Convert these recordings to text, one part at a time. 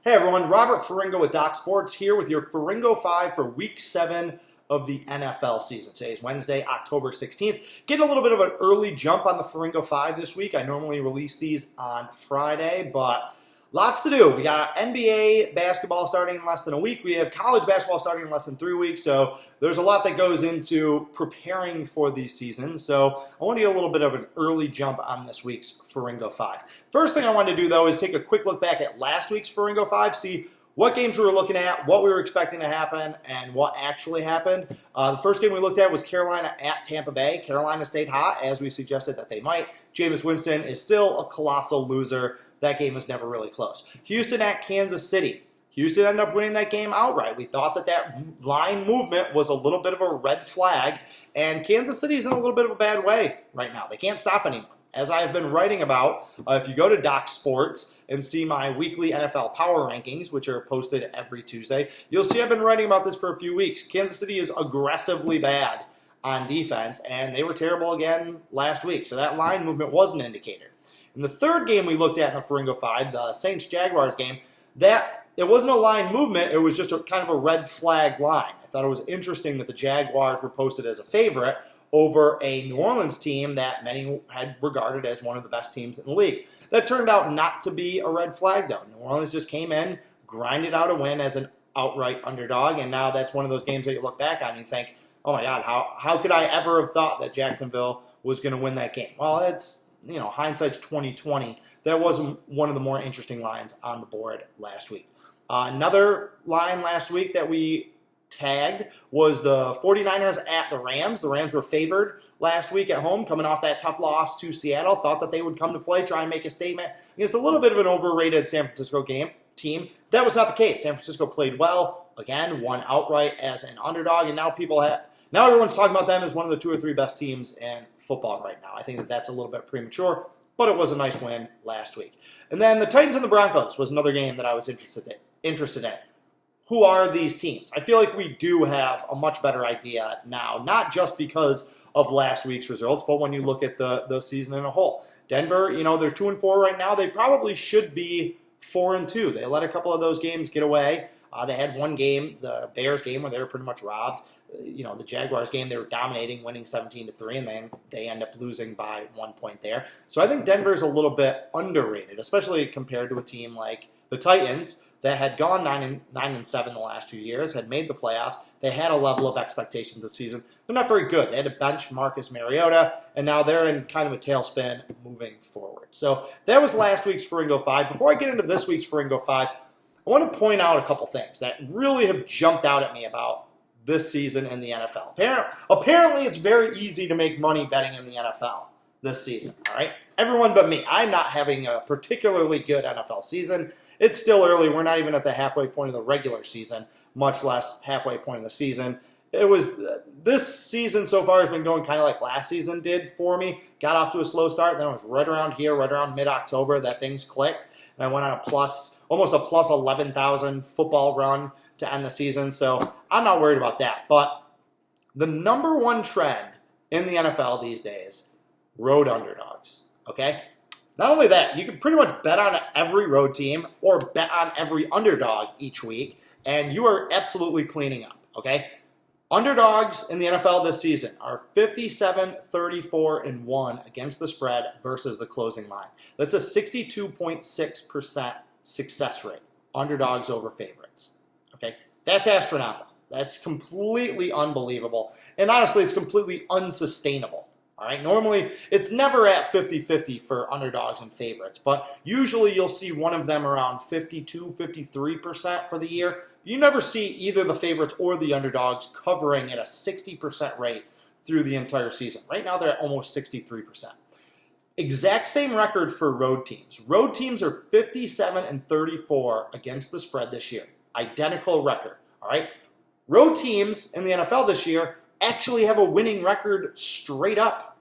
Hey everyone, Robert Ferringo with Doc Sports here with your Ferringo 5 for Week 7 of the NFL season. Today is Wednesday, October 16th. Getting a little bit of an early jump on the Ferringo 5 this week. I normally release these on Friday, but lots to do. We got NBA basketball starting in less than a week. We have college basketball starting in less than 3 weeks, so there's a lot that goes into preparing for these seasons. So I want to get a little bit of an early jump on this week's Ferringo 5. First thing I wanted to do, though, is take a quick look back at last week's Ferringo 5, see what games we were looking at, what we were expecting to happen, and what actually happened. The first game we looked at was Carolina at Tampa Bay. Carolina stayed hot, as we suggested that they might. Jameis Winston is still a colossal loser. That game was never really close. Houston at Kansas City. Houston ended up winning that game outright. We thought that line movement was a little bit of a red flag, and Kansas City is in a little bit of a bad way right now. They can't stop anyone. As I have been writing about, if you go to Doc Sports and see my weekly NFL power rankings, which are posted every Tuesday, you'll see I've been writing about this for a few weeks. Kansas City is aggressively bad on defense, and they were terrible again last week. So that line movement was an indicator. In the third game we looked at in the Ferringo 5, the Saints-Jaguars game, it wasn't a line movement, it was just a kind of a red flag line. I thought it was interesting that the Jaguars were posted as a favorite over a New Orleans team that many had regarded as one of the best teams in the league. That turned out not to be a red flag, though. New Orleans just came in, grinded out a win as an outright underdog, and now that's one of those games that you look back on and you think, oh my God, how could I ever have thought that Jacksonville was going to win that game? Well, it's, hindsight's 2020. That was one of the more interesting lines on the board last week. Another line last week that we tagged was the 49ers at the Rams. The Rams were favored last week at home, coming off that tough loss to Seattle. Thought that they would come to play, try and make a statement against a little bit of an overrated San Francisco team. That was not the case. San Francisco played well, again, won outright as an underdog, and now everyone's talking about them as one of the 2 or 3 best teams in football right now. I think that's a little bit premature, but it was a nice win last week. And then the Titans and the Broncos was another game that I was interested in. Who are these teams? I feel like we do have a much better idea now, not just because of last week's results, but when you look at the season in a whole. Denver, they're 2-4 right now. They probably should be 4-2. They let a couple of those games get away. They had one game, the Bears game, where they were pretty much robbed. The Jaguars game, they were dominating, winning 17-3, and then they end up losing by 1 point there. So I think Denver's a little bit underrated, especially compared to a team like the Titans that had gone 9-7 the last few years, had made the playoffs. They had a level of expectation this season. They're not very good. They had to bench Marcus Mariota, and now they're in kind of a tailspin moving forward. So that was last week's Ferringo 5. Before I get into this week's Ferringo 5, I want to point out a couple things that really have jumped out at me about this season in the NFL. Apparently, it's very easy to make money betting in the NFL this season, all right? Everyone but me. I'm not having a particularly good NFL season. It's still early. We're not even at the halfway point of the regular season, much less halfway point of the season. This season so far has been going kind of like last season did for me. Got off to a slow start, then it was right around mid-October that things clicked, and I went on almost a plus 11,000 football run to end the season, so I'm not worried about that. But the number one trend in the NFL these days, road underdogs, okay? Not only that, you can pretty much bet on every road team or bet on every underdog each week, and you are absolutely cleaning up, okay? Underdogs in the NFL this season are 57-34-1 against the spread versus the closing line. That's a 62.6% success rate, underdogs over favorites, okay? That's astronomical. That's completely unbelievable, and honestly, it's completely unsustainable. All right, normally it's never at 50-50 for underdogs and favorites, but usually you'll see one of them around 52-53% for the year. You never see either the favorites or the underdogs covering at a 60% rate through the entire season. Right now they're at almost 63%. Exact same record for road teams. Road teams are 57-34 against the spread this year. Identical record, all right? Road teams in the NFL this year actually have a winning record straight up.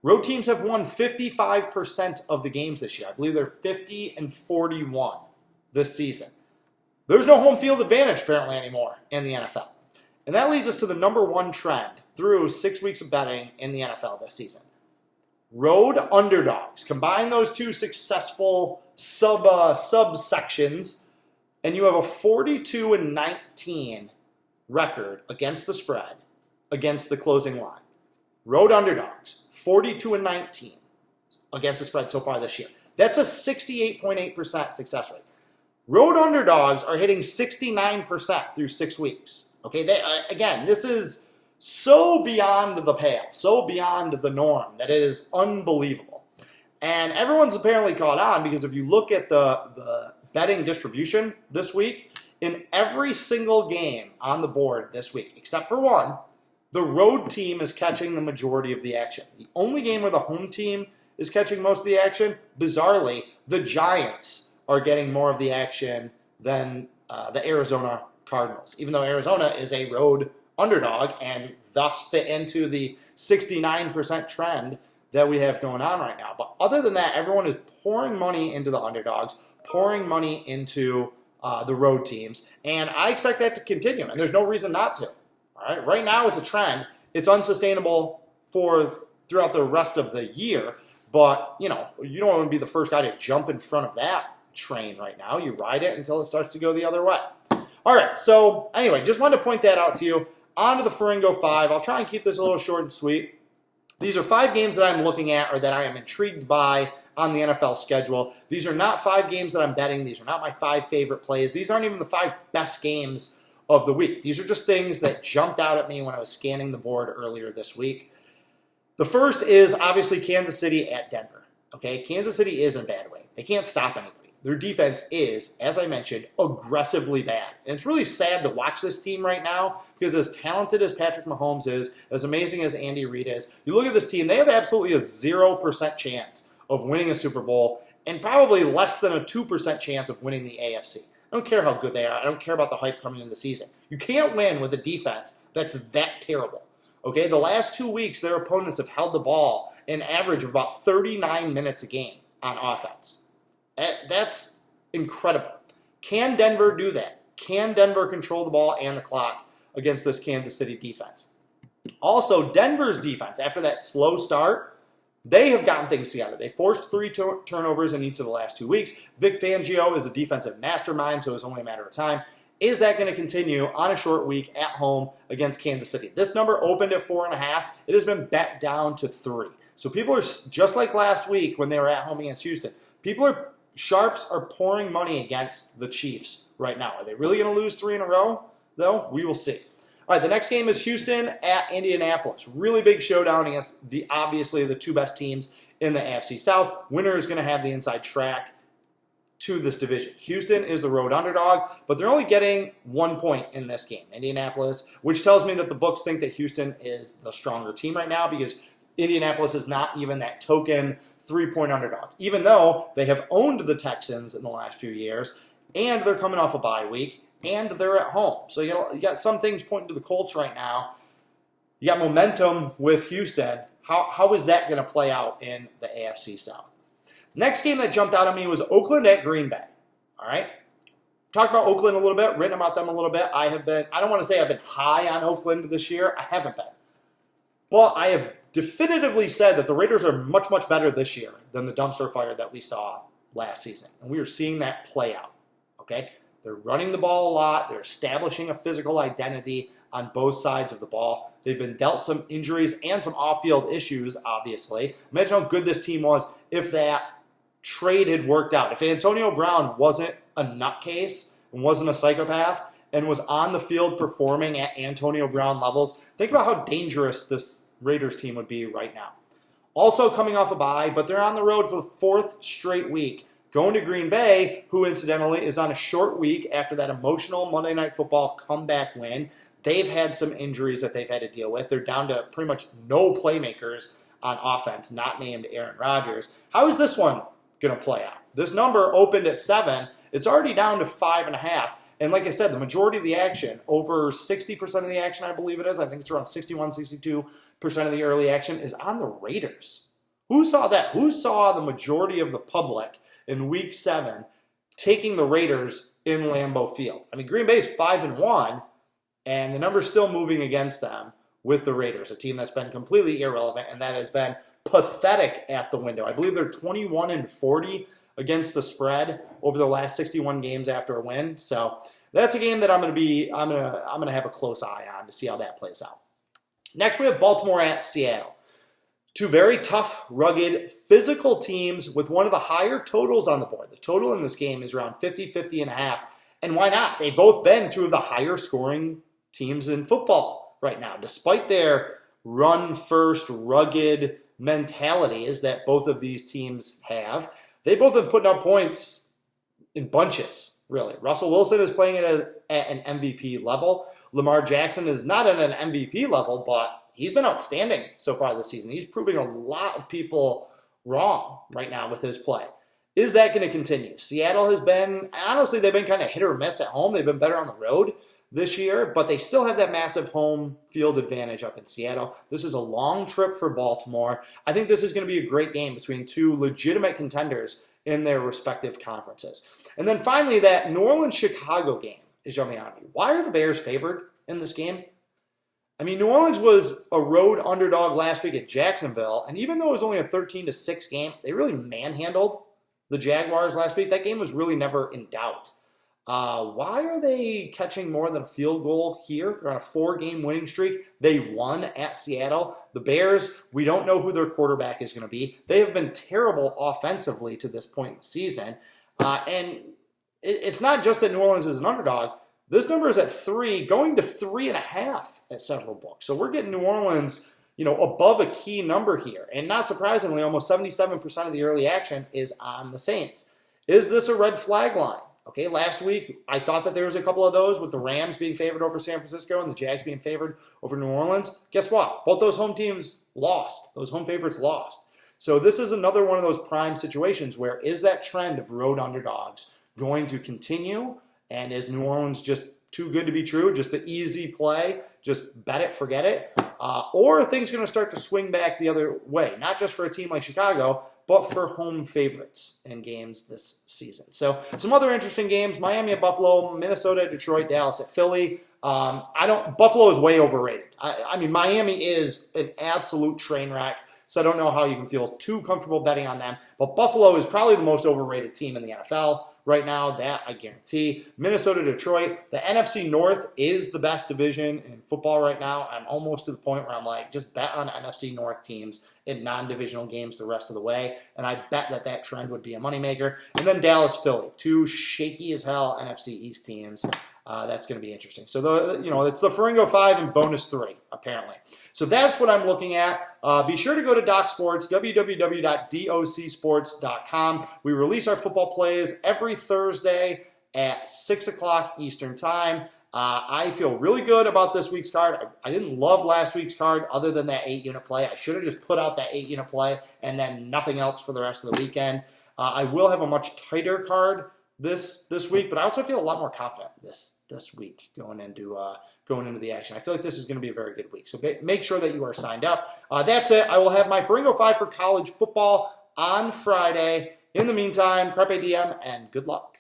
Road teams have won 55% of the games this year. I believe they're 50-41 this season. There's no home field advantage apparently anymore in the NFL. And that leads us to the number one trend through 6 weeks of betting in the NFL this season. Road underdogs. Combine those two successful subsections and you have a 42-19 record against the spread, against the closing line. Road underdogs, 42-19 against the spread so far this year. That's a 68.8% success rate. Road underdogs are hitting 69% through 6 weeks. Okay, again, this is so beyond the pale, so beyond the norm that it is unbelievable. And everyone's apparently caught on because if you look at the betting distribution this week, in every single game on the board this week, except for one, the road team is catching the majority of the action. The only game where the home team is catching most of the action, bizarrely, the Giants are getting more of the action than the Arizona Cardinals, even though Arizona is a road underdog and thus fit into the 69% trend that we have going on right now. But other than that, everyone is pouring money into the underdogs, pouring money into the road teams, and I expect that to continue, and there's no reason not to. All right, right now it's a trend. It's unsustainable throughout the rest of the year, but you don't want to be the first guy to jump in front of that train right now. You ride it until it starts to go the other way. All right, so anyway, just wanted to point that out to you. On to the Ferringo 5. I'll try and keep this a little short and sweet. These are 5 games that I'm looking at or that I am intrigued by on the NFL schedule. These are not 5 games that I'm betting. These are not my 5 favorite plays. These aren't even the 5 best games of the week. These are just things that jumped out at me when I was scanning the board earlier this week. The first is obviously Kansas City at Denver. Okay, Kansas City is in a bad way. They can't stop anybody. Their defense is, as I mentioned, aggressively bad. And it's really sad to watch this team right now because as talented as Patrick Mahomes is, as amazing as Andy Reid is, you look at this team, they have absolutely a 0% chance of winning a Super Bowl and probably less than a 2% chance of winning the AFC. I don't care how good they are. I don't care about the hype coming into the season. You can't win with a defense that's that terrible. Okay, the last 2 weeks, their opponents have held the ball an average of about 39 minutes a game on offense. That's incredible. Can Denver do that? Can Denver control the ball and the clock against this Kansas City defense? Also, Denver's defense, after that slow start, they have gotten things together. They forced 3 turnovers in each of the last 2 weeks. Vic Fangio is a defensive mastermind, so it's only a matter of time. Is that going to continue on a short week at home against Kansas City? This number opened at 4.5. It has been bet down to 3. So people are, just like last week when they were at home against Houston, sharps are pouring money against the Chiefs right now. Are they really going to lose 3 in a row, though? We will see. All right, the next game is Houston at Indianapolis. Really big showdown against obviously the 2 best teams in the AFC South. Winner is going to have the inside track to this division. Houston is the road underdog, but they're only getting 1 point in this game, Indianapolis, which tells me that the books think that Houston is the stronger team right now because Indianapolis is not even that token 3-point underdog, even though they have owned the Texans in the last few years, and they're coming off a bye week, and they're at home. So you got some things pointing to the Colts right now. You got momentum with Houston. How is that going to play out in the AFC South? Next game that jumped out at me was Oakland at Green Bay. All right? Talked about Oakland a little bit, written about them a little bit. I don't want to say I've been high on Oakland this year. I haven't been. But I have definitively said that the Raiders are much, much better this year than the dumpster fire that we saw last season. And we are seeing that play out, okay? They're running the ball a lot. They're establishing a physical identity on both sides of the ball. They've been dealt some injuries and some off-field issues, obviously. Imagine how good this team was if that trade had worked out. If Antonio Brown wasn't a nutcase and wasn't a psychopath and was on the field performing at Antonio Brown levels, think about how dangerous this Raiders team would be right now. Also coming off a bye, but they're on the road for the 4th straight week, going to Green Bay, who incidentally is on a short week after that emotional Monday Night Football comeback win. They've had some injuries that they've had to deal with. They're down to pretty much no playmakers on offense, not named Aaron Rodgers. How is this one going to play out? This number opened at 7. It's already down to 5.5. And like I said, the majority of the action, over 60% of the action, I believe it is, I think it's around 61, 62% of the early action, is on the Raiders. Who saw that? Who saw the majority of the public in Week 7 taking the Raiders in Lambeau Field? I mean, Green Bay's 5-1, and the number's still moving against them with the Raiders, a team that's been completely irrelevant and that has been pathetic at the window. I believe they're 21-40 against the spread over the last 61 games after a win. So that's a game that I'm gonna have a close eye on to see how that plays out. Next, we have Baltimore at Seattle. Two very tough, rugged, physical teams with one of the higher totals on the board. The total in this game is around 50-50.5. And why not? They've both been two of the higher scoring teams in football right now, despite their run-first, rugged mentalities that both of these teams have. They both have putting up points in bunches, really. Russell Wilson is playing at an MVP level. Lamar Jackson is not at an MVP level, but he's been outstanding so far this season. He's proving a lot of people wrong right now with his play. Is that going to continue? Seattle has been, honestly, they've been kind of hit or miss at home. They've been better on the road this year, but they still have that massive home field advantage up in Seattle. This is a long trip for Baltimore. I think this is going to be a great game between two legitimate contenders in their respective conferences. And then finally, that New Orleans-Chicago game is jumping out at me. Why are the Bears favored in this game? I mean, New Orleans was a road underdog last week at Jacksonville, and even though it was only a 13-6 game, they really manhandled the Jaguars last week. That game was really never in doubt. Why are they catching more than a field goal here? They're on a 4-game winning streak. They won at Seattle. The Bears, we don't know who their quarterback is going to be. They have been terrible offensively to this point in the season. And it's not just that New Orleans is an underdog. This number is at 3, going to 3.5 at several books. So we're getting New Orleans, above a key number here. And not surprisingly, almost 77% of the early action is on the Saints. Is this a red flag line? Okay, last week, I thought that there was a couple of those with the Rams being favored over San Francisco and the Jags being favored over New Orleans. Guess what? Both those home teams lost. Those home favorites lost. So this is another one of those prime situations where is that trend of road underdogs going to continue? And is New Orleans just too good to be true? Just the easy play? Just bet it, forget it? Or are things going to start to swing back the other way? Not just for a team like Chicago, but for home favorites in games this season. So some other interesting games: Miami at Buffalo, Minnesota at Detroit, Dallas at Philly. Buffalo is way overrated. I mean, Miami is an absolute train wreck. So I don't know how you can feel too comfortable betting on them. But Buffalo is probably the most overrated team in the NFL right now. That I guarantee. Minnesota, Detroit. The NFC North is the best division in football right now. I'm almost to the point where I'm like, just bet on NFC North teams in non-divisional games the rest of the way. And I bet that trend would be a moneymaker. And then Dallas, Philly. Two shaky as hell NFC East teams. That's going to be interesting. So, it's the Ferringo 5 and bonus 3, apparently. So that's what I'm looking at. Be sure to go to Doc Sports, www.docsports.com. We release our football plays every Thursday at 6 o'clock Eastern Time. I feel really good about this week's card. I didn't love last week's card other than that 8-unit play. I should have just put out that 8-unit play and then nothing else for the rest of the weekend. I will have a much tighter card this week, but I also feel a lot more confident this week going into the action. I feel like this is going to be a very good week. So make sure that you are signed up. That's it. I will have my Ferringo 5 for college football on Friday. In the meantime, Carpe Diem and good luck.